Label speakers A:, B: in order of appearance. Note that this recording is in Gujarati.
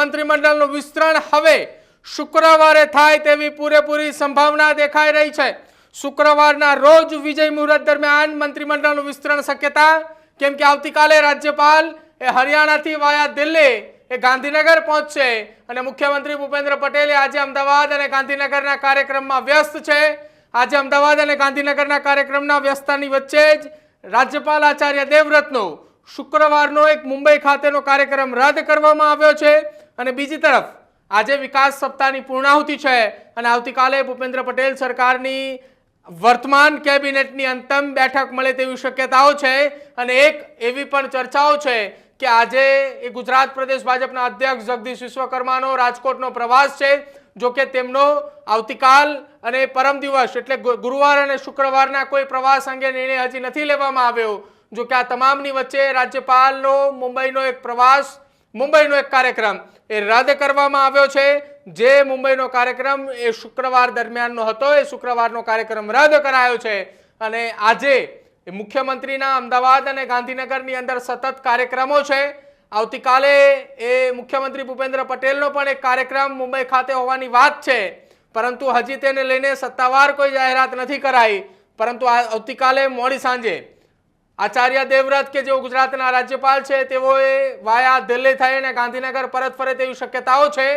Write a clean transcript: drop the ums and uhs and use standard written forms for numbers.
A: મંત્રીમંડળનું વિસ્તરણ હવે શુક્રવારે થાય તેવી પૂરેપૂરી સંભાવના દેખાઈ રહી છે। શુક્રવારના રોજ વિજય મુહૂર્ત દરમિયાન મંત્રીમંડળનું વિસ્તરણ શક્યતા, કેમ કે આવતીકાલે રાજ્યપાલ હરિયાણાથી વાયા દિલ્હી ગાંધીનગર પહોંચશે અને મુખ્યમંત્રી ભૂપેન્દ્ર પટેલ આજે અમદાવાદ અને ગાંધીનગરના કાર્યક્રમમાં વ્યસ્ત છે। આજે અમદાવાદ અને ગાંધીનગરના કાર્યક્રમના વ્યસ્તતાની વચ્ચે જ રાજ્યપાલ આચાર્ય દેવવ્રતનો શુક્રવારનો એક મુંબઈ ખાતેનો કાર્યક્રમ રદ કરવામાં આવ્યો છે અને બીજી તરફ આજે વિકાસ સપ્તાહની પૂર્ણાહુતિ છે અને આવતીકાલે ભૂપેન્દ્ર પટેલ સરકારની વર્તમાન કેબિનેટની અંતિમ બેઠક મળે તેવી શક્યતાઓ છે અને એક એવી પણ ચર્ચાઓ છે કે આજે ગુજરાત પ્રદેશ ભાજપના અધ્યક્ષ જગદીશ વિશ્વકર્માનો રાજકોટનો પ્રવાસ છે। જો કે તેમનો આવતીકાલ અને પરમ દિવસ એટલે ગુરુવાર અને શુક્રવારના કોઈ પ્રવાસ અંગે નિર્ણય હજી નથી લેવામાં આવ્યો। જો કે આ તમામની વચ્ચે રાજ્યપાલનો મુંબઈનો એક પ્રવાસ, મુંબઈનો એક કાર્યક્રમ એ રદ કરવામાં આવ્યો છે। જે મુંબઈનો કાર્યક્રમ એ શુક્રવાર દરમિયાનનો હતો એ શુક્રવારનો કાર્યક્રમ રદ કરાયો છે અને આજે મુખ્યમંત્રીના અમદાવાદ અને ગાંધીનગરની અંદર સતત કાર્યક્રમો છે। આવતીકાલે એ મુખ્યમંત્રી ભૂપેન્દ્ર પટેલનો પણ એક કાર્યક્રમ મુંબઈ ખાતે હોવાની વાત છે, પરંતુ હજી તેને લઈને સત્તાવાર કોઈ જાહેરાત નથી કરાઈ। પરંતુ આવતીકાલે મોડી સાંજે આચાર્ય દેવવ્રત કે જેઓ ગુજરાતના રાજ્યપાલ છે તેઓએ વાયા દિલ્હી થઈને ગાંધીનગર પરત ફરે તેવી શક્યતાઓ છે।